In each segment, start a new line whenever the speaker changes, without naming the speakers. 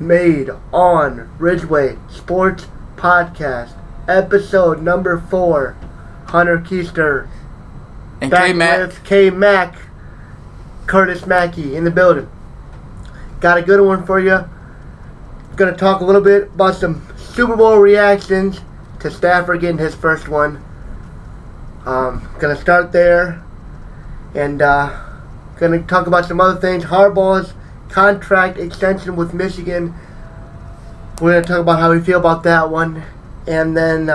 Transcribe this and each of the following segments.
Made on Ridgeway Sports Podcast, episode number 4. Hunter Keister.
And
back
K-Mac.
with K-Mac. Curtis Mackey in the building. Got a good one for you. Going to talk a little bit about some Super Bowl reactions to Stafford getting his first one. Going to start there. And going to talk about some other things. Harbaugh's contract extension with Michigan. We're going to talk about how we feel about that one. And then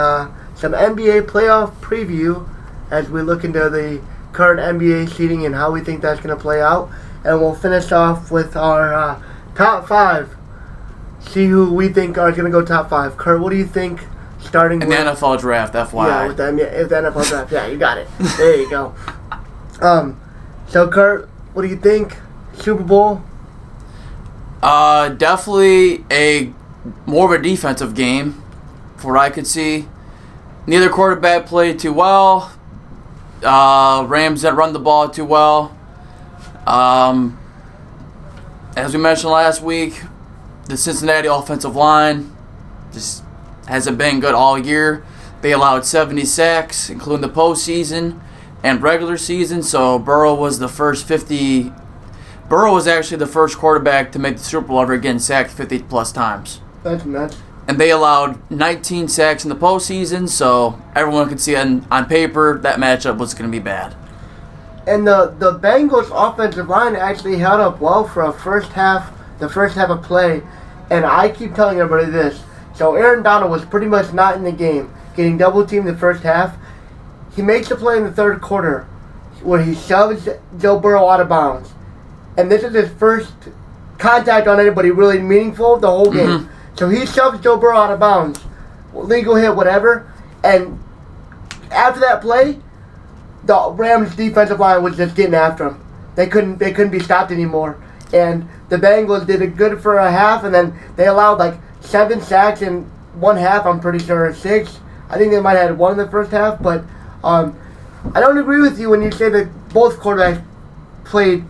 some NBA playoff preview as we look into the current NBA seeding and how we think that's going to play out. And we'll finish off with our top 5. See who we think are going to go top 5. Kurt, what do you think starting
in
with...
the NFL draft, FYI.
Yeah, with the NFL draft. Yeah, you got it. There you go. So, Kurt, what do you think? Super Bowl?
Definitely more of a defensive game, from what I could see. Neither quarterback played too well. Rams didn't run the ball too well. As we mentioned last week, the Cincinnati offensive line just hasn't been good all year. They allowed 70 sacks, including the postseason and regular season. So Burrow was actually the first quarterback to make the Super Bowl ever getting sacked 50 plus times.
That's nuts.
And they allowed 19 sacks in the postseason, so everyone could see on paper that matchup was going to be bad.
And the Bengals offensive line actually held up well for the first half of play. And I keep telling everybody this. So Aaron Donald was pretty much not in the game, getting double teamed the first half. He makes the play in the third quarter where he shoves Joe Burrow out of bounds. And this is his first contact on anybody really meaningful the whole game. Mm-hmm. So he shoves Joe Burrow out of bounds. Legal hit, whatever. And after that play, the Rams defensive line was just getting after him. They couldn't be stopped anymore. And the Bengals did it good for a half, and then they allowed like 7 sacks in one half, I'm pretty sure, 6. I think they might have had 1 in the first half, but I don't agree with you when you say that both quarterbacks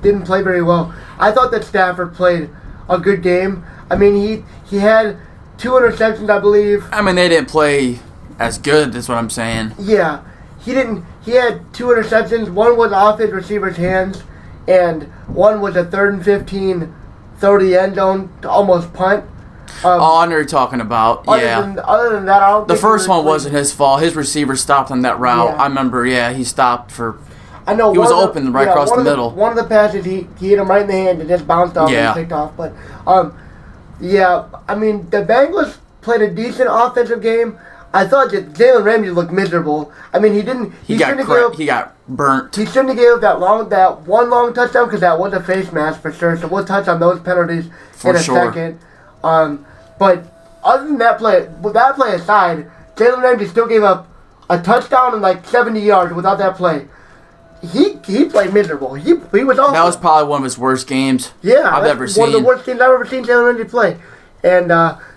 didn't play very well. I thought that Stafford played a good game. I mean, he had 2 interceptions, I believe.
I mean, they didn't play as good, is what I'm saying.
Yeah. He had 2 interceptions. One was off his receiver's hands, and one was a 3rd and 15, throw to the end zone to almost punt.
I know what you're talking about. Yeah.
Other than that, I don't think
the first one wasn't his fault. His receiver stopped on that route.
Yeah.
I remember, he stopped for...
I know.
He was open right across the middle.
One of the passes, he hit him right in the hand and just bounced off and picked off. But, I mean, the Bengals played a decent offensive game. I thought that Jalen Ramsey looked miserable. I mean,
he got burnt.
He shouldn't have gave that one long touchdown because that was a face mask for sure. So we'll touch on those penalties in a second. But other than that play aside, Jalen Ramsey still gave up a touchdown and like 70 yards without that play. He played miserable. He was awful.
That was probably one of his worst games I've ever seen.
One of the worst games I've ever seen Jalen Ramsey play. And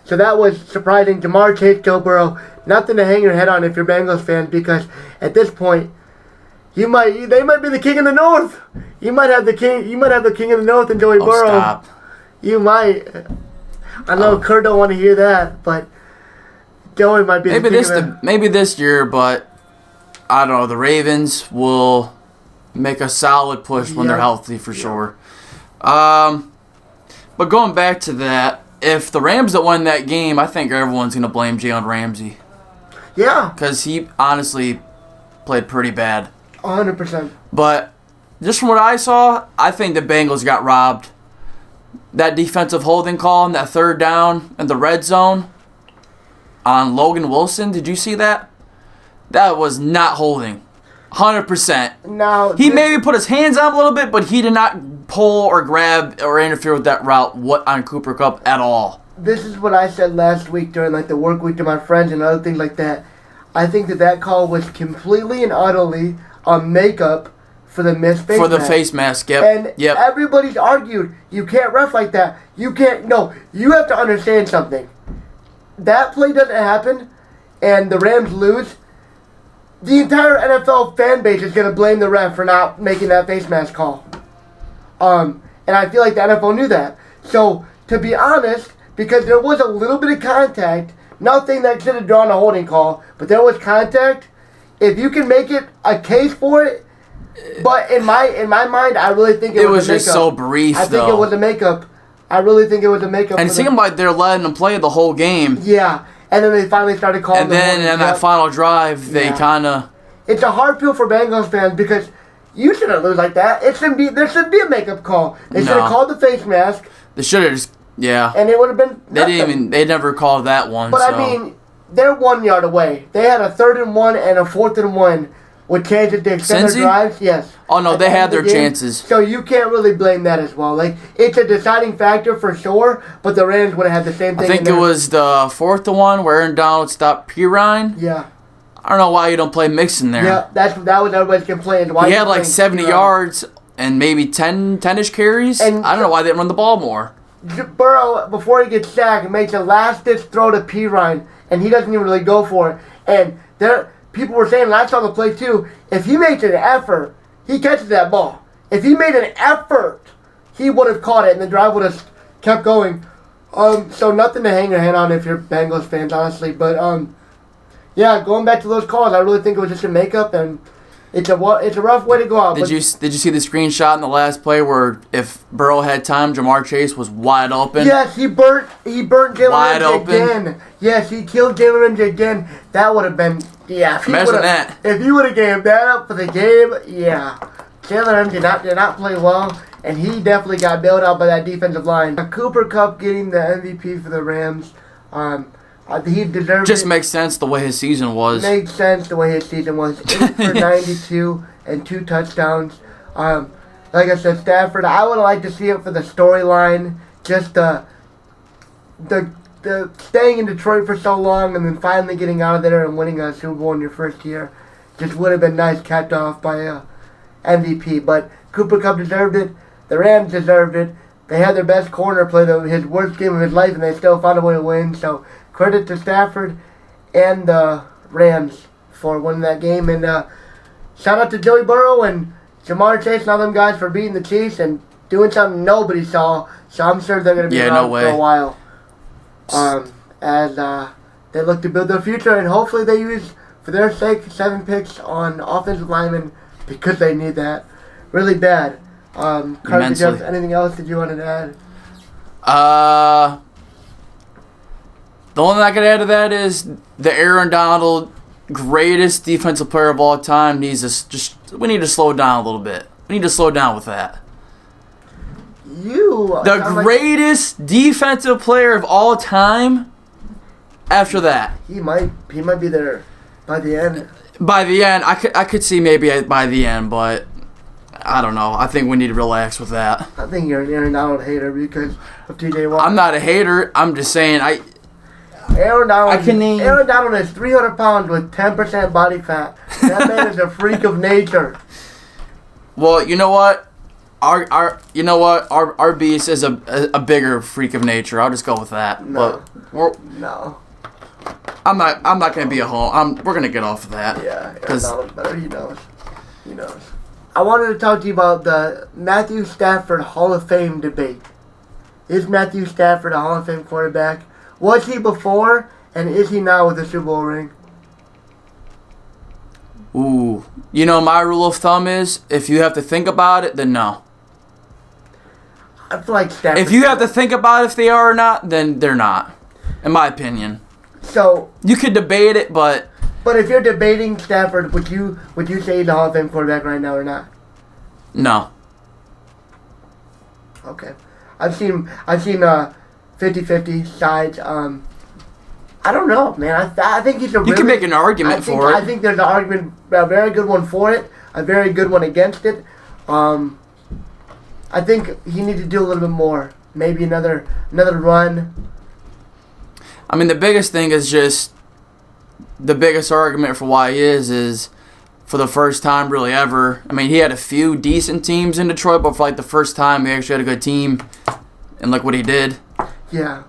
so that was surprising. Jamar Chase, Joe Burrow, nothing to hang your head on if you're Bengals fans, because at this point, they might be the king of the North. You might have the king of the North in Joey Burrow.
Stop.
You might. I know Kurt don't want to hear that, but Joey might be
maybe this year, but I don't know. The Ravens will make a solid push when they're healthy for sure. But going back to that, if the Rams don't win that game, I think everyone's going to blame Jalen Ramsey.
Yeah.
Because he honestly played pretty bad.
100%.
But just from what I saw, I think the Bengals got robbed. That defensive holding call on that 3rd down in the red zone on Logan Wilson, did you see that? That was not holding. 100%.
Now,
he maybe put his hands up a little bit, but he did not pull or grab or interfere with that route on Cooper Kupp at all.
This is what I said last week during the work week to my friends and other things like that. I think that call was completely and utterly a makeup for the missed face mask.
For the face mask, yep.
And everybody's argued, you can't ref like that. You can't, no, you have to understand something. That play doesn't happen, and the Rams lose. The entire NFL fan base is going to blame the ref for not making that face mask call. And I feel like the NFL knew that. So, to be honest, because there was a little bit of contact. Nothing that should have drawn a holding call, but there was contact. If you can make it a case for it, but in my mind, I really think it was a
just
makeup.
so brief.
I think it was a makeup. I really think it was a makeup.
And it seemed like they're letting them play the whole game.
Yeah, and then they finally started calling.
And then in that final drive, they kind of.
It's a hard pill for Bengals fans because you shouldn't lose like that. There shouldn't be a makeup call. They should have called the face mask.
They should have just. Yeah.
And it would have been.
They never called that one.
But
so.
I mean, they're 1 yard away. They had a 3rd and 1 and a 4th and 1 with chances to extend their drives. Yes.
Oh no, they had their chances.
So you can't really blame that as well. Like it's a deciding factor for sure. But the Rams would have had the same thing.
I think it was the 4th and 1 where Aaron Donald stopped Pirine.
Yeah.
I don't know why you don't play Mixon there.
Yeah, that was everybody's complaint. Why
he had like 70 yards and maybe 10-ish carries. And I don't know why they didn't run the ball more.
Burrow, before he gets sacked, makes a last-ditch throw to Pirine, and he doesn't even really go for it. And people were saying, and I saw the play too, if he makes an effort, he catches that ball. If he made an effort, he would have caught it, and the drive would have kept going. So nothing to hang your hand on if you're Bengals fans, honestly. But yeah, going back to those calls, I really think it was just a makeup, and it's a rough way to go out.
Did you see the screenshot in the last play where if Burrow had time, Jamar Chase was wide open?
Yes, he burnt Jalen Ramsey again. Yes, he killed Jalen Ramsey again. That would have been
Imagine that.
If you would have gave that up for the game, yeah. Jalen Ramsey did not play well, and he definitely got bailed out by that defensive line. Cooper Kupp getting the MVP for the Rams. He deserved
Just
it.
makes sense the way his season was.
Makes sense the way his season was. 8 for 92 and 2 touchdowns. Like I said, Stafford, I would like to see it for the storyline. Just the staying in Detroit for so long and then finally getting out of there and winning a Super Bowl in your first year. Just would have been nice, capped off by a MVP. But Cooper Kupp deserved it. The Rams deserved it. They had their best corner play his worst game of his life, and they still found a way to win. So credit to Stafford and the Rams for winning that game. And shout out to Joey Burrow and Jamar Chase and all them guys for beating the Chiefs and doing something nobody saw. So I'm sure they're going to be around for a while. As they look to build their future, and hopefully they use, for their sake, 7 picks on offensive linemen because they need that really bad. Carter, did you have anything else that you wanted to add?
The only thing I could add to that is the Aaron Donald, greatest defensive player of all time, we need to slow down a little bit. We need to slow down with that. The greatest defensive player of all time. After that,
he might be there by the end.
By the end, I could see maybe by the end, but I don't know. I think we need to relax with that.
I think you're an Aaron Donald hater because of T.J. Watt.
I'm not a hater. I'm just saying
Aaron Donald is 300 pounds with 10% body fat. That man is a freak of nature.
Well, you know what? Our beast is a bigger freak of nature. I'll just go with that.
No.
But
no.
I'm not gonna be a home. We're gonna get off of that.
Yeah, Aaron Donald's better. He knows. I wanted to talk to you about the Matthew Stafford Hall of Fame debate. Is Matthew Stafford a Hall of Fame quarterback? Was he before, and is he now with a Super Bowl ring?
Ooh. You know, my rule of thumb is, if you have to think about it, then no.
I feel like Stafford...
If you have to think about if they are or not, then they're not. In my opinion.
So...
You could debate it, but...
But if you're debating Stafford, would you say he's a Hall of Fame quarterback right now or not?
No.
Okay. I've seen 50-50 sides. I don't know, man. I think he's a
You can make an argument for it.
I think there's an argument, a very good one for it, a very good one against it. I think he needs to do a little bit more. Maybe another run.
I mean, the biggest thing is just... The biggest argument for why he is for the first time really ever. I mean, he had a few decent teams in Detroit, but for like the first time, he actually had a good team. And look what he did.
Yeah.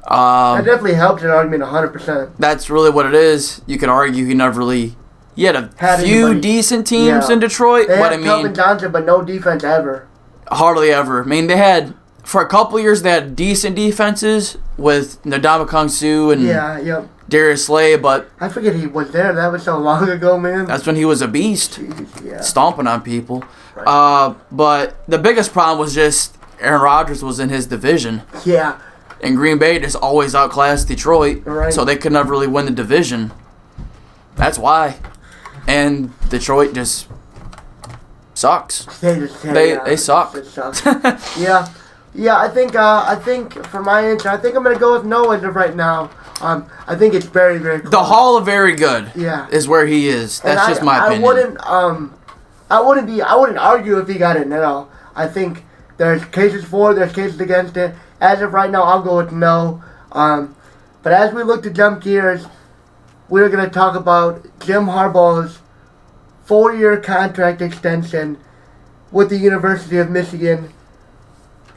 That definitely helped an argument 100%.
That's really what it is. You could argue he never really... He had a few decent teams in Detroit.
They had Calvin Johnson, but no defense ever.
Hardly ever. I mean, they had... For a couple years, they had decent defenses with Ndamukong Suh and
Yep.
Darius Slay, but
I forget he was there. That was so long ago, man.
that's when he was a beast,
Jeez, yeah.
stomping on people.
Right.
But the biggest problem was just Aaron Rodgers was in his division.
Yeah.
And Green Bay just always outclassed Detroit,
Right.
so they could never really win the division. That's why. And Detroit just sucks.
They
suck.
It sucks. Yeah. I think for my answer, I think I'm gonna go with no as of right now. I think it's very, very close.
The Hall of Very Good.
Yeah.
Is where he is. That's just my opinion.
I wouldn't argue if he got in at all. I think there's cases for it, there's cases against it. As of right now, I'll go with no. But as we look to jump gears, we're going to talk about Jim Harbaugh's 4-year contract extension with the University of Michigan,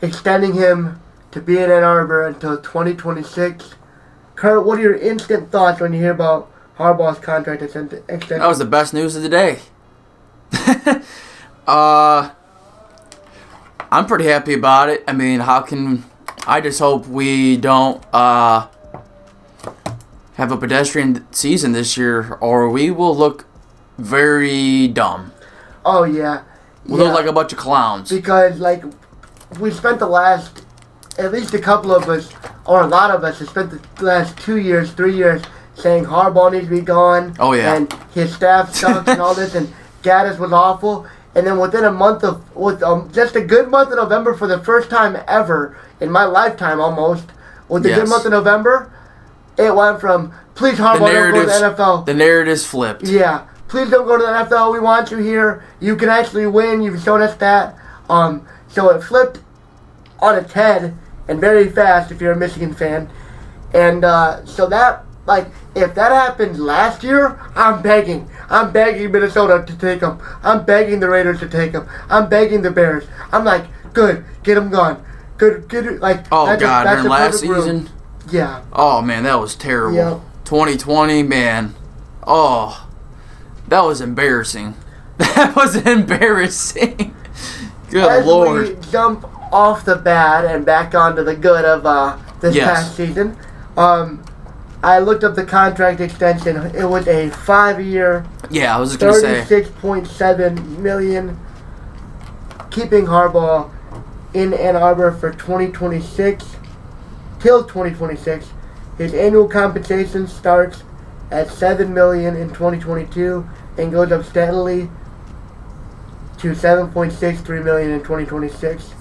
extending him to be in Ann Arbor until 2026. Kurt, what are your instant thoughts when you hear about Harbaugh's contract extension?
That was the best news of the day. I'm pretty happy about it. I mean, I just hope we don't have a pedestrian season this year, or we will look very dumb.
Oh, yeah.
We'll look like a bunch of clowns.
Because, we spent the last, at least a couple of us, or a lot of us, have spent the last 2 years, 3 years, saying Harbaugh needs to be gone.
Oh, yeah.
And his staff sucks and all this, and Gaddis was awful. And then within a month just a good month of November, for the first time ever in my lifetime almost, with a good month of November, it went from, please Harbaugh, don't go to the NFL.
The narrative's flipped.
Yeah. Please don't go to the NFL. We want you here. You can actually win. You've shown us that. So it flipped on its head, and very fast if you're a Michigan fan. And so that, if that happened last year, I'm begging. I'm begging Minnesota to take him. I'm begging the Raiders to take him. I'm begging the Bears. I'm like, good, get him gone. Good,
oh, God, during last season?
Yeah.
Oh, man, that was terrible.
Yeah.
2020, man. Oh, that was embarrassing. That was embarrassing. Good Lord.
As we jump off the bad and back onto the good of this past season, I looked up the contract extension. It was a 5-year,
I was going to say
$36.7 million, keeping Harbaugh in Ann Arbor for 2026 till 2026. His annual compensation starts at $7 million in 2022 and goes up steadily to $7.63 million in 2026.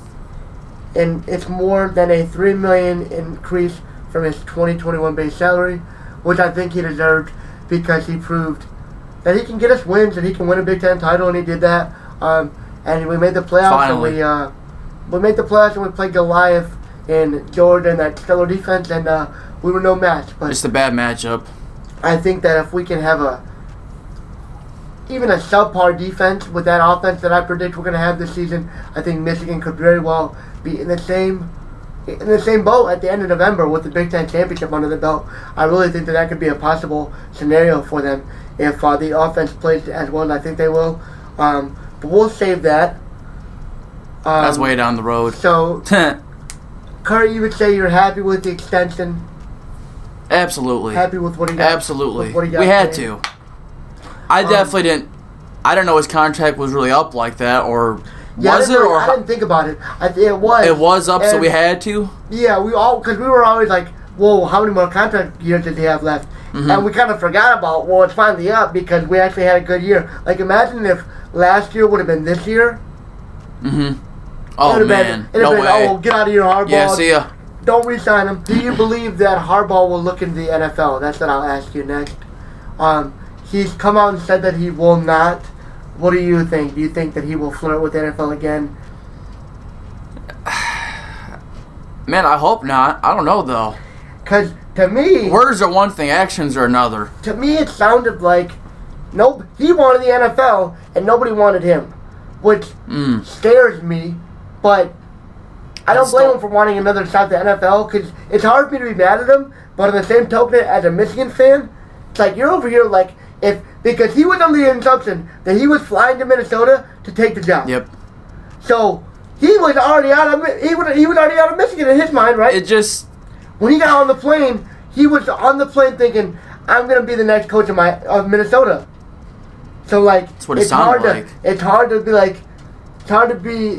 And it's more than a $3 million increase from his 2021 base salary, which I think he deserved because he proved that he can get us wins and he can win a Big Ten title, and he did that. And we made the playoffs.
Finally.
And we made the playoffs, and we played Goliath in Georgia and that stellar defense, and we were no match. But
it's a bad matchup.
I think that if we can have even a subpar defense with that offense that I predict we're going to have this season, I think Michigan could very well be in the same boat at the end of November with the Big Ten championship under the belt. I really think that could be a possible scenario for them if the offense plays as well as I think they will. But we'll save that.
That's way down the road.
So, Kurt, you would say you're happy with the extension?
Absolutely.
Happy with what he got?
Absolutely.
With what he got
we had
paid?
to. I definitely didn't. I didn't know his contract was really up like that, or was it?
I didn't think about it. It was.
It was up, so we had to.
Yeah, because we were always like, whoa, how many more contract years did he have left?
Mm-hmm.
And we kind of forgot about, well, it's finally up because we actually had a good year. Imagine if last year would have been this year.
Mm-hmm. Oh, man. No way.
Oh, get out of here, Harbaugh.
Yeah, see ya.
Don't re-sign him. Do you believe that Harbaugh will look into the NFL? That's what I'll ask you next. He's come out and said that he will not. What do you think? Do you think that he will flirt with the NFL again?
Man, I hope not. I don't know, though.
Because to me...
Words are one thing, actions are another.
To me, it sounded like he wanted the NFL and nobody wanted him, which scares me, but I don't blame him for wanting another shot at the NFL because it's hard for me to be mad at him, but on the same token, as a Michigan fan, it's like you're over here because he was under the assumption that he was flying to Minnesota to take the job.
Yep.
So he was already out of Michigan in his mind, right?
It just
when he got on the plane, he was on the plane thinking, I'm going to be the next coach of Minnesota. So, like,
that's what it sounded like.
It's hard to be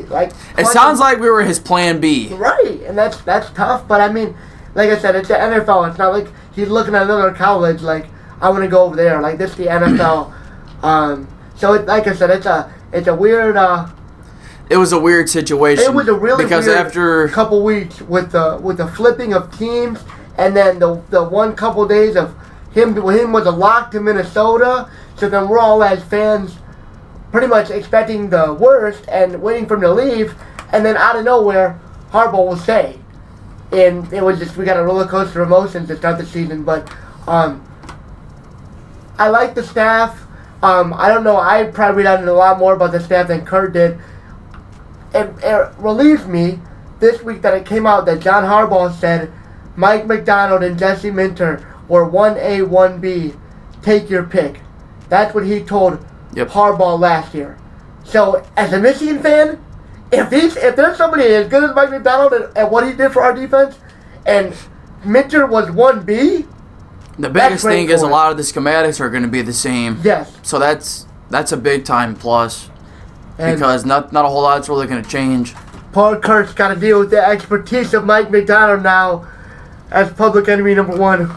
like,
it sounds like we were his plan B.
Right, and that's tough. But I mean, like I said, it's the NFL. It's not like he's looking at another college like, I want to go over there. Like, this is the NFL. So like I said, it's a weird.
It was a weird situation.
It was a really
because
weird
after
couple weeks with the flipping of teams, and then the one couple days of him was a lock to Minnesota. So then we're all as fans pretty much expecting the worst and waiting for him to leave, and then out of nowhere, Harbaugh will stay. And it was just, we got a roller coaster of emotions to start the season. But I like the staff. I don't know, I probably read out a lot more about the staff than Kurt did. It relieves me this week that it came out that John Harbaugh said Mike McDonald and Jesse Minter were 1A, 1B. Take your pick. That's what he told Harbaugh last year. So, as a Michigan fan, if there's somebody as good as Mike McDonald and what he did for our defense, and Minter was 1B,
the biggest thing is a lot of the schematics are going to be the same.
Yes.
So that's a big time plus, because not a whole lot's really going to change.
Paul Kurt's got to deal with the expertise of Mike McDonald now as public enemy number one.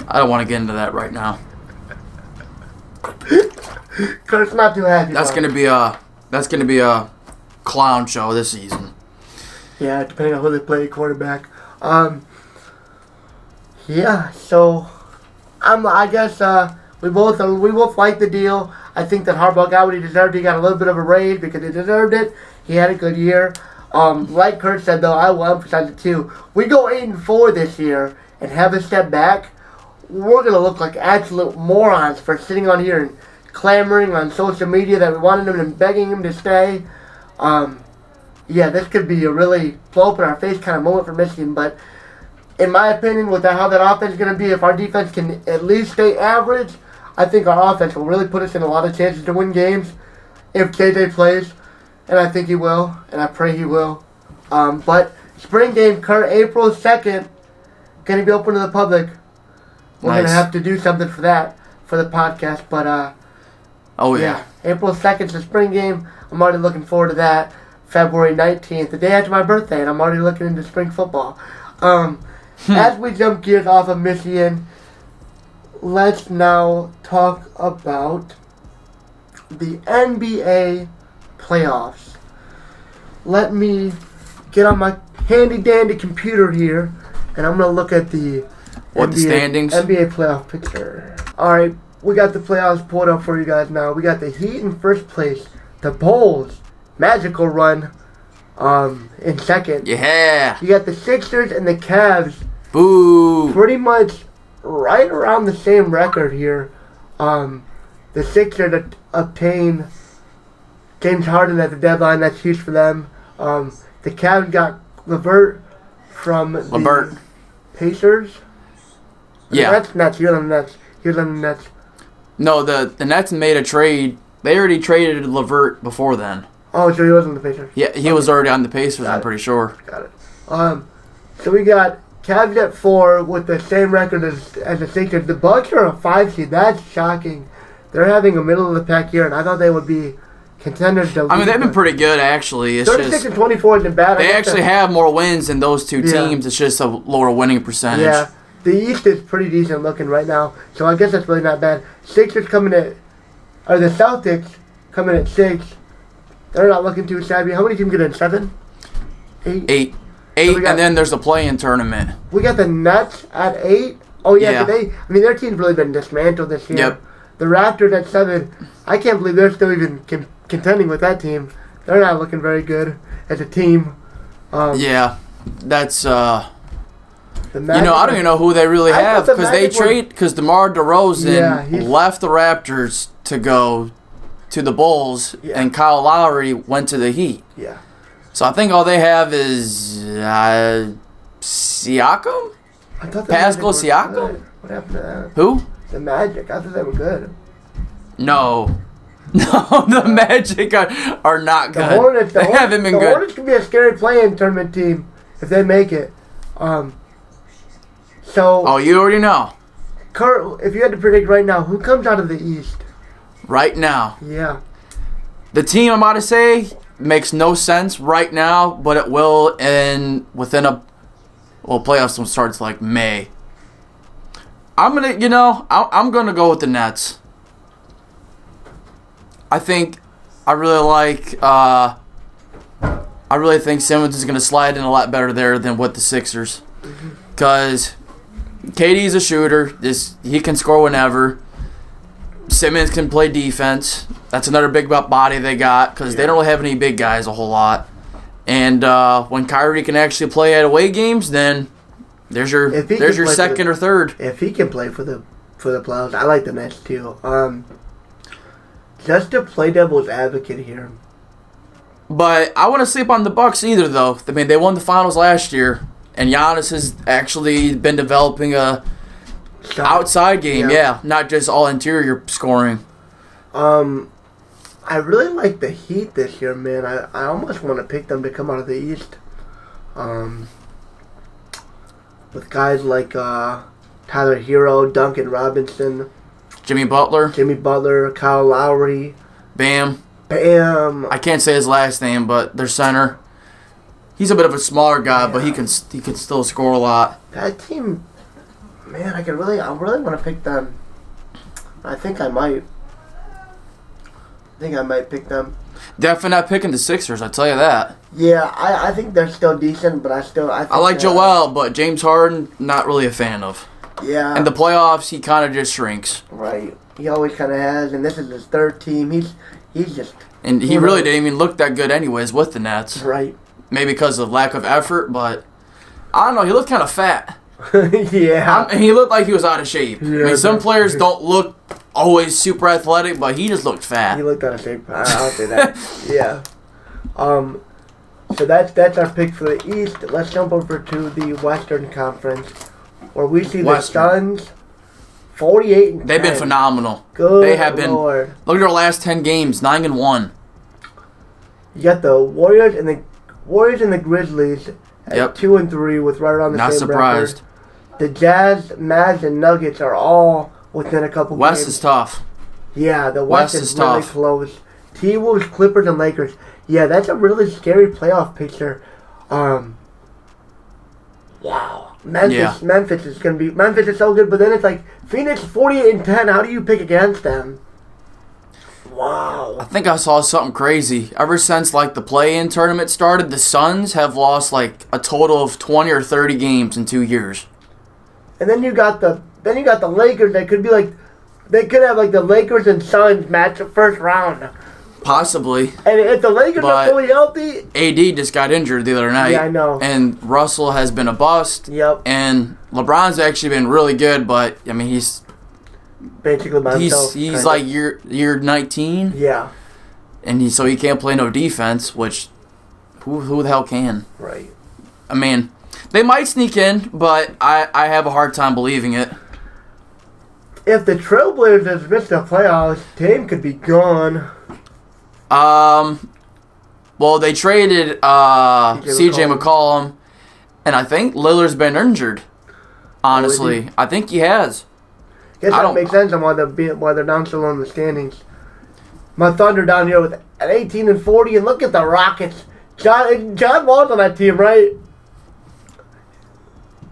I don't want to get into that right now.
Kurt's not too happy.
That's gonna be a clown show this season.
Yeah, depending on who they play quarterback. Yeah. So, I guess we both like the deal. I think that Harbaugh got what he deserved. He got a little bit of a raise because he deserved it. He had a good year. Like Kurt said, though, I will emphasize it too. We go 8-4 this year and have a step back. We're gonna look like absolute morons for sitting on here and clamoring on social media that we wanted him and begging him to stay. Yeah, this could be a really blow up in our face kind of moment for Michigan. But in my opinion, with how that offense is going to be, if our defense can at least stay average, I think our offense will really put us in a lot of chances to win games if JJ plays. And I think he will, and I pray he will. But spring game, Kurt, April 2nd, going to be open to the public. We're going to have to do something for that, for the podcast. But, yeah, April 2nd is the spring game. I'm already looking forward to that. February 19th, the day after my birthday, and I'm already looking into spring football. As we jump gears off of Michigan, let's now talk about the NBA playoffs. Let me get on my handy-dandy computer here, and I'm going to look at the
standings?
NBA playoff picture. All right, we got the playoffs pulled up for you guys now. We got the Heat in first place, the Bulls, magical run in second.
Yeah.
You got the Sixers and the Cavs.
Boo.
Pretty much right around the same record here. The Sixers obtain James Harden at the deadline. That's huge for them. The Cavs got LeVert from the Pacers.
Yeah.
The Nets. He was on the Nets.
No, the Nets made a trade. They already traded LeVert before then.
Oh, so he was on the Pacers?
Yeah, he was already on the Pacers, I'm pretty sure.
Got it. So we got Cavs at 4 with the same record as the Sixers. The Bucks are a 5 seed. That's shocking. They're having a middle of the pack year, and I thought they would be contenders.
I mean, they've been pretty good, actually. It's
36 and 24 isn't bad.
They actually have more wins than those two teams. It's just a lower winning percentage.
Yeah. The East is pretty decent looking right now, so I guess that's really not bad. The Celtics coming at 6. They're not looking too shabby. How many teams get in? 7? 8?
8. So and then there's the play-in tournament.
We got the Nets at 8. Oh, yeah. Their team's really been dismantled this year.
Yep.
The Raptors at 7. I can't believe they're still even contending with that team. They're not looking very good as a team.
Yeah. That's, I don't even know who they really have because DeMar DeRozan left the Raptors to go to the Bulls, and Kyle Lowry went to the Heat.
Yeah.
So I think all they have is Siakam? Pascal Siakam?
What happened to that?
Who?
The Magic. I thought they were good.
No, the Magic are not good.
The Hornets
haven't been good.
The Hornets could be a scary play-in tournament team if they make it. So,
Oh, you already know.
Kurt, if you had to predict right now, who comes out of the East?
Right now.
Yeah.
The team I'm about to say makes no sense right now, but it will playoffs don't start like May. I'm gonna go with the Nets. I really think Simmons is gonna slide in a lot better there than with the Sixers, because KD's a shooter. He can score whenever. Simmons can play defense. That's another big body they got, because they don't really have any big guys a whole lot. And when Kyrie can actually play at away games, then there's your second or third.
If he can play for the playoffs, I like the Nets too. Just to play devil's advocate here.
But I wouldn't sleep on the Bucks either, though. I mean, they won the finals last year, and Giannis has actually been developing a outside game. Yeah, not just all interior scoring.
I really like the Heat this year, man. I almost want to pick them to come out of the East. With guys like Tyler Hero, Duncan Robinson,
Jimmy Butler,
Kyle Lowry,
Bam.
I
can't say his last name, but their center. He's a bit of a smaller guy, but he can still score a lot.
That team, man, I really want to pick them. I think I might pick them.
Definitely not picking the Sixers, I tell you that.
Yeah, I think they're still decent, but I
like Joel, but James Harden, not really a fan of.
Yeah.
In the playoffs, he kind of just shrinks.
Right. He always kind of has, and this is his third team. He's just...
And he really didn't even look that good anyways with the Nets.
Right.
Maybe because of lack of effort, but I don't know. He looked kind of fat.
Yeah.
He looked like he was out of shape.
Yeah,
I mean, some players don't look always super athletic, but he just looked fat.
He looked out of shape. I'll say that. Yeah. So that's our pick for the East. Let's jump over to the Western Conference, where we see the Suns 48 and 10.
They've been phenomenal.
Good
They have been.
Lord.
Look at their last 10 games, 9-1.
You got the Warriors and the Grizzlies at 2 and 3 with right around the
Not
same
surprised.
record. The Jazz, Mavs, and Nuggets are all within a couple
West
games.
is tough.
Yeah, the West is really
tough.
close. T-Wolves, Clippers, and Lakers. Yeah, that's a really scary playoff picture. Wow. Memphis is so good, but then it's like Phoenix 48 and 10. How do you pick against them? Wow.
I think I saw something crazy. Ever since like the play-in tournament started, the Suns have lost like a total of 20 or 30 games in 2 years.
And then you got the Lakers. They could have like the Lakers and Suns match the first round.
Possibly.
And if the Lakers are fully healthy...
AD just got injured the other night.
Yeah, I know.
And Russell has been a bust.
Yep.
And LeBron's actually been really good, but, I mean, he's...
Basically by himself.
He's like year 19.
Yeah.
And so he can't play no defense, which... Who the hell can?
Right.
I mean, they might sneak in, but I have a hard time believing it.
If the Trailblazers miss the playoffs, Dame could be gone.
Well, they traded CJ McCollum, and I think Lillard's been injured. Honestly, I think he has.
Guess that makes sense on why they're down so low in the standings. My Thunder down here with at 18 and 40, and look at the Rockets. John Wall's on that team, right?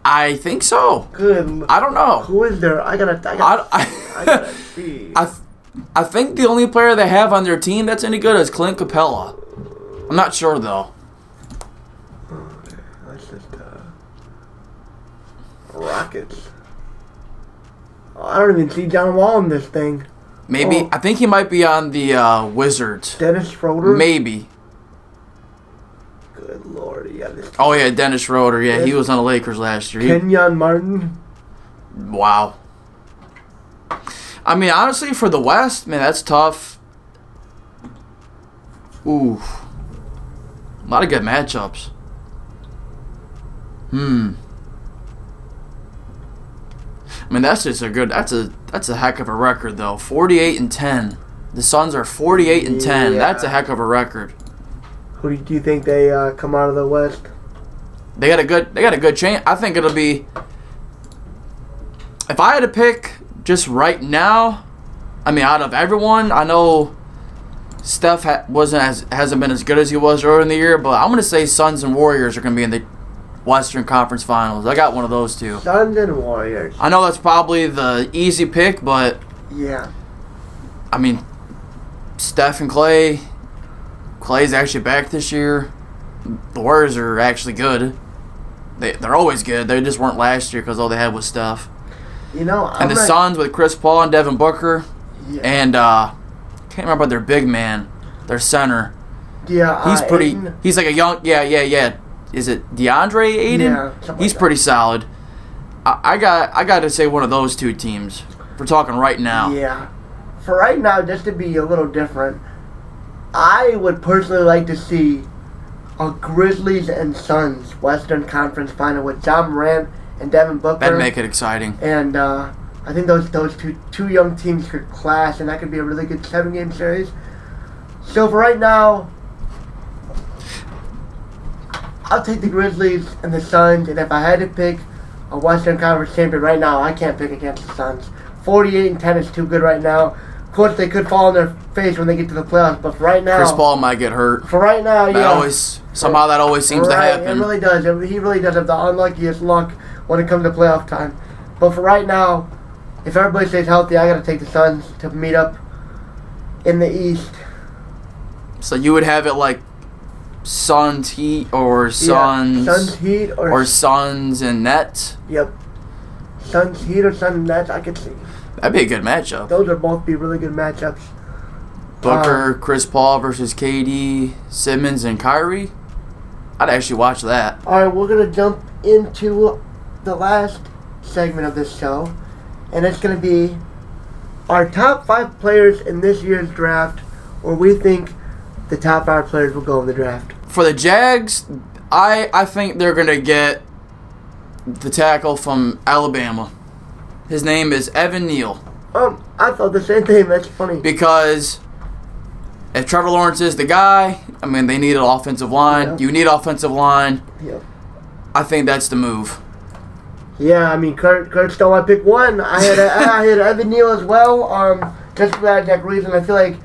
I think so.
Good.
I don't know.
Who is there? I gotta see.
I think the only player they have on their team that's any good is Clint Capella. I'm not sure though.
That's just Rockets. Oh, I don't even see John Wall in this thing.
Maybe I think he might be on the Wizards.
Dennis Schroeder.
Maybe.
Good Lord, yeah.
Oh yeah, Dennis Schroeder. Yeah, he was on the Lakers last year.
Kenyon Martin.
Wow. I mean, honestly, for the West, man, that's tough. Ooh. A lot of good matchups. I mean, that's just that's a heck of a record, though. 48 and 10. The Suns are 48 and 10. That's a heck of a record.
Who do you think they come out of the West?
They got a good chance. I think it'll be. If I had to pick just right now, I mean, out of everyone, I know Steph hasn't been as good as he was earlier in the year, but I'm gonna say Suns and Warriors are gonna be in the Western Conference Finals. I got one of those two.
Suns and Warriors.
I know that's probably the easy pick, but
yeah,
I mean, Steph and Clay. Clay's actually back this year. The Warriors are actually good. They're always good. They just weren't last year because all they had was Steph.
You know,
and the Suns with Chris Paul and Devin Booker, and can't remember their big man, their center.
Yeah,
he's pretty.
Aiden.
He's like a young. Yeah. Is it DeAndre Aiden?
Yeah,
he's pretty solid. I got to say one of those two teams. We're talking right now.
Yeah, for right now, just to be a little different, I would personally like to see a Grizzlies and Suns Western Conference Final with John Morant and Devin Booker.
That'd make it exciting.
And I think those two young teams could clash, and that could be a really good 7-game series. So for right now, I'll take the Grizzlies and the Suns. And if I had to pick a Western Conference champion right now, I can't pick against the Suns. 48-10 is too good right now. Of course, they could fall on their face when they get to the playoffs, but for right now,
Chris Paul might get hurt.
For right now,
that always seems to happen.
It really does. He really does have the unluckiest luck when it comes to playoff time. But for right now, if everybody stays healthy, I got to take the Suns to meet up in the East.
So you would have it like Suns Heat or Suns
Suns Heat
or Suns and Nets.
Yep. Suns Heat or Suns Nets, I could see.
That'd be a good matchup.
Those would both be really good matchups.
Booker, Chris Paul versus KD, Simmons, and Kyrie. I'd actually watch that.
All right, we're going to jump into the last segment of this show, and it's going to be our top 5 players in this year's draft, where we think the top 5 players will go in the draft.
For the Jags, I think they're going to get the tackle from Alabama. His name is Evan Neal.
I thought the same thing. That's funny.
Because if Trevor Lawrence is the guy, I mean, they need an offensive line.
Yeah.
You need offensive line.
Yeah.
I think that's the move.
Yeah, I mean, Kurt stole my pick 1. I had Evan Neal as well. Just for that exact reason, I feel like,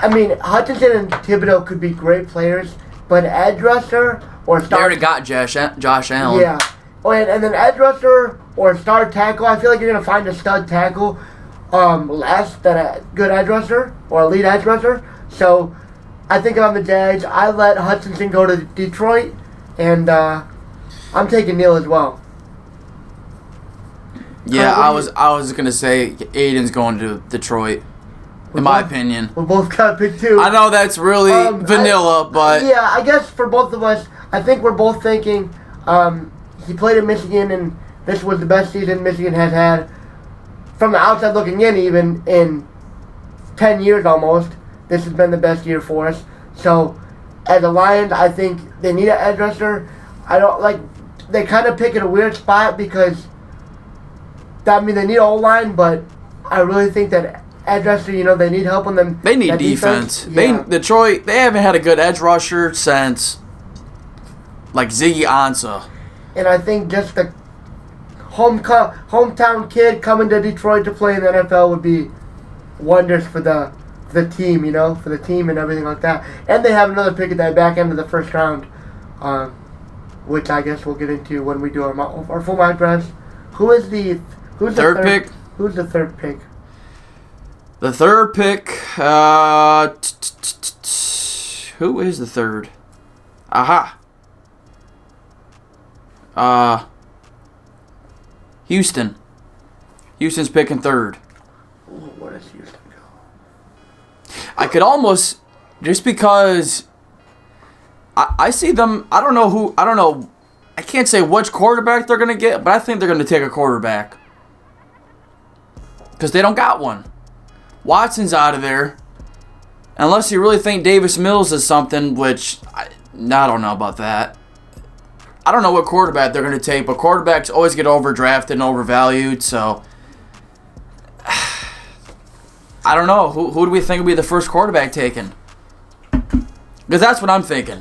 I mean, Hutchinson and Thibodeau could be great players, but edge rusher or
They already got Josh Allen.
Yeah. Oh, and then edge rusher or star tackle, I feel like you're going to find a stud tackle less than a good edge rusher or elite edge rusher. So I think on the Jags, I let Hutchinson go to Detroit, and I'm taking Neal as well.
Yeah, I was going to say Aiden's going to Detroit, in my opinion.
We both got to pick 2.
I know that's really vanilla, but...
Yeah, I guess for both of us, I think we're both thinking he played in Michigan, and this was the best season Michigan has had. From the outside looking in, even in 10 years almost, this has been the best year for us. So, as a Lions, I think they need an edge rusher. They kind of pick at a weird spot because, I mean, they need O-line, but I really think that edge rusher, they need help on them.
They need defense.
Yeah.
Detroit, they haven't had a good edge rusher since, like, Ziggy Ansah.
And I think just the hometown kid coming to Detroit to play in the NFL would be wonders for the team, for the team and everything like that. And they have another pick at that back end of the first round, which I guess we'll get into when we do our full mock drafts. Who's the third
pick?
Who's the third pick?
The third pick, who is the third? Aha. Houston. Houston's picking third.
Ooh, where does Houston go?
I could almost, just because I see them, I don't know, I can't say which quarterback they're going to get, but I think they're going to take a quarterback. Because they don't got one. Watson's out of there. Unless you really think Davis Mills is something, which I don't know about that. I don't know what quarterback they're going to take, but quarterbacks always get overdrafted and overvalued, so I don't know. Who do we think will be the first quarterback taken? Because that's what I'm thinking.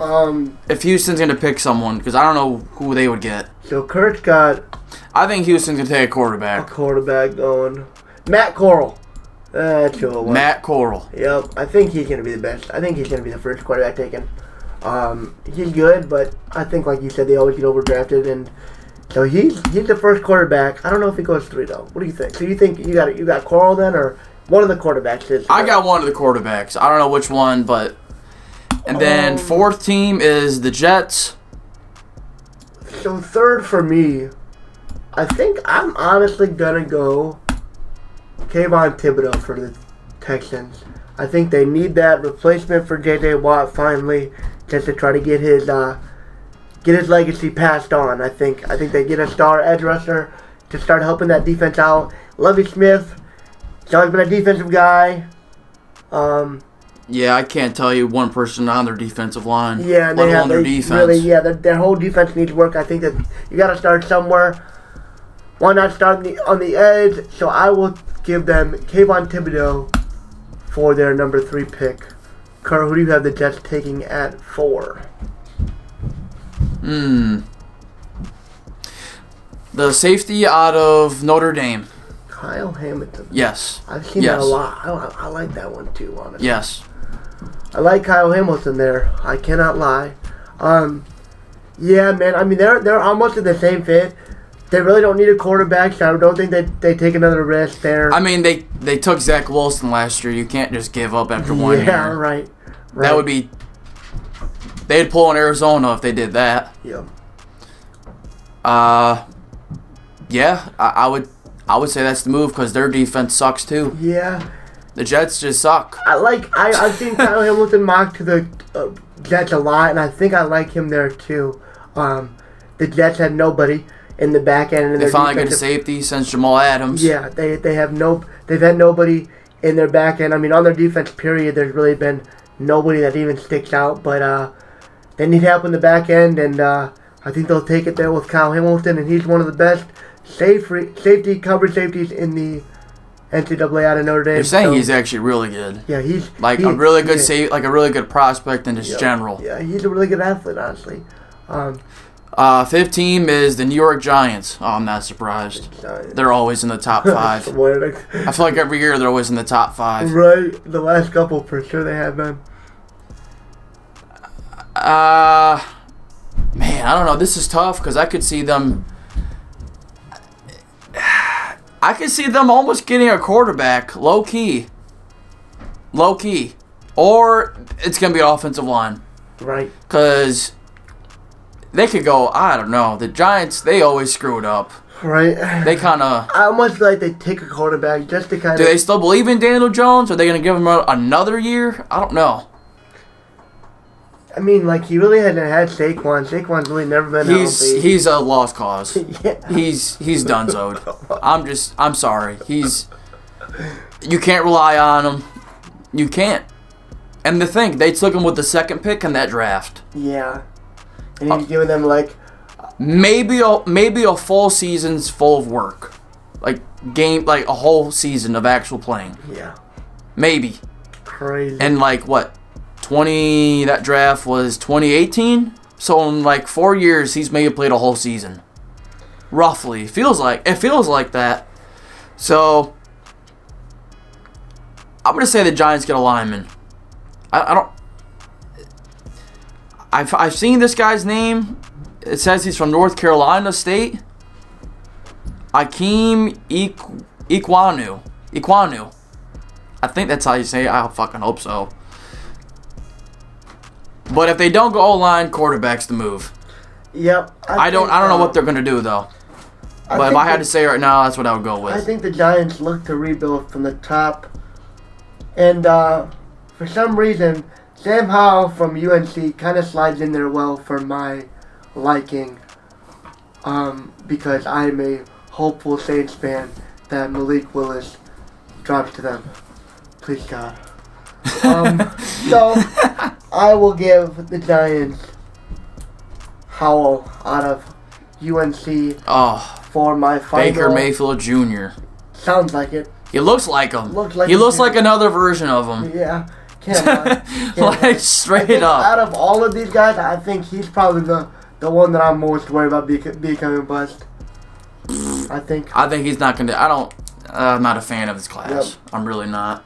If Houston's going to pick someone, because I don't know who they would get.
So Kurt's got
I think Houston's going to take a quarterback.
Going. Matt Corral. That's who it was.
Matt Corral.
Yep. I think he's going to be the best. I think he's going to be the first quarterback taken. He's good, but I think, like you said, they always get overdrafted, and so he's the first quarterback. I don't know if he goes 3 though. What do you think? So you think you got Corral then, or one of the quarterbacks is?
I got one of the quarterbacks. I don't know which one, but and then fourth team is the Jets.
So third for me, I think I'm honestly gonna go Kayvon Thibodeau for the Texans. I think they need that replacement for J.J. Watt finally, just to try to get his legacy passed on. I think they get a star edge rusher to start helping that defense out. Lovie Smith, he's always been a defensive guy.
Yeah, I can't tell you one person on their defensive line.
Yeah,
let alone their defense.
Really, their whole defense needs work. I think that you got to start somewhere. Why not start on the edge? So I will give them Kayvon Thibodeau for their number 3 pick. Kerr, who do you have the Jets taking at 4?
The safety out of Notre Dame.
Kyle Hamilton.
Yes.
I've seen that a lot. I like that one too, honestly.
Yes.
I like Kyle Hamilton there. I cannot lie. Yeah, man. I mean, they're almost in the same fit. They really don't need a quarterback, so I don't think they take another risk there.
I mean, they took Zach Wilson last year. You can't just give up after 1 year.
Yeah, right.
That would be... They'd pull in Arizona if they did that.
Yeah.
Yeah, I would say that's the move because their defense sucks too.
Yeah.
The Jets just suck.
I've seen Kyle Hamilton mocked to the Jets a lot, and I think I like him there too. The Jets had nobody in the back end.
They finally get a safety since Jamal Adams.
Yeah, they've had nobody in their back end. I mean, on their defense period, there's really been nobody that even sticks out. But they need help in the back end, and I think they'll take it there with Kyle Hamilton, and he's one of the best coverage safeties in the NCAA out of Notre Dame.
You're saying he's actually really good.
Yeah, he's
a really good a really good prospect in just general.
Yeah, he's a really good athlete, honestly.
Fifth team is the New York Giants. Oh, I'm not surprised. They're always in the top 5. I feel like every year they're always in the top 5.
Right, the last couple for sure they have been.
Man, I don't know. This is tough because I could see them. I could see them almost getting a quarterback, low key, or it's gonna be an offensive line,
right?
Because they could go. I don't know. The Giants, they always screw it up,
right?
They kind of.
I almost feel like they take a quarterback just to kind of.
Do they still believe in Daniel Jones? Are they gonna give him another year? I don't know.
I mean, like, he really hasn't had Saquon. Saquon's really never been healthy.
He's a lost cause.
Yeah.
He's donezoed. I'm sorry. You can't rely on him. You can't. And the thing, they took him with the 2nd pick in that draft.
Yeah. And he's giving them, like...
Maybe a full season's full of work. Like a whole season of actual playing.
Yeah.
Maybe.
Crazy.
And what? That draft was 2018, so in 4 years he's maybe played a whole season, roughly. It feels like that. So I'm gonna say the Giants get a lineman. I've seen this guy's name. It says he's from North Carolina State. Akeem Iquanu. I think that's how you say it. I fucking hope so. But if they don't go O-line, quarterback's the move.
Yep.
I don't know what they're gonna do though. But if I had to say right now, that's what I would go with.
I think the Giants look to rebuild from the top, and for some reason, Sam Howell from UNC kind of slides in there well for my liking, because I'm a hopeful Saints fan that Malik Willis drops to them. Please God. So I will give the Giants Howell out of UNC for my final.
Baker Mayfield Jr.
Sounds like it.
He looks like him.
Looks like
he looks like another version of him.
Yeah. Can't lie.
Like, straight up.
Out of all of these guys, I think he's probably the one that I'm most worried about becoming bust. I think
he's not gonna. I'm not a fan of his class. Yep. I'm really not.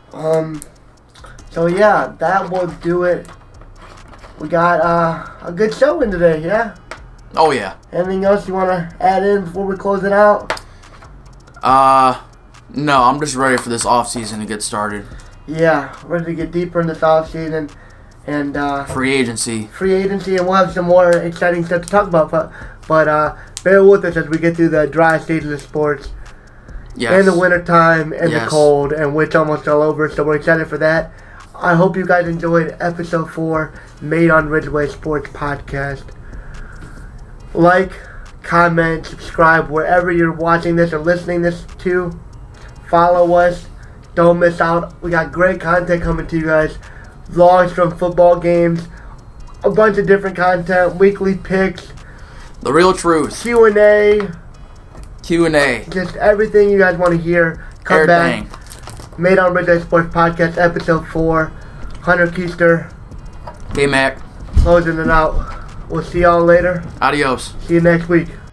So yeah, that will do it. We got a good show in today, yeah?
Oh yeah.
Anything else you want to add in before we close it out?
No, I'm just ready for this off season to get started.
Yeah, ready to get deeper in this off season and
free agency,
and we'll have some more exciting stuff to talk about. But bear with us as we get through the dry stages of sports.
Yes.
And the wintertime and the cold, and it's almost all over, so we're excited for that. I hope you guys enjoyed episode 4, Made on Ridgeway Sports Podcast. Like, comment, subscribe wherever you're watching this or listening this to. Follow us. Don't miss out. We got great content coming to you guys. Vlogs from football games, a bunch of different content, weekly picks.
The real truth.
Q&A.
Just
everything you guys want to hear. Come
everything.
Back. Made on Ridgeway Sports Podcast, episode 4. Hunter Keister.
K-Mac.
Closing it out. We'll see y'all later.
Adios.
See you next week.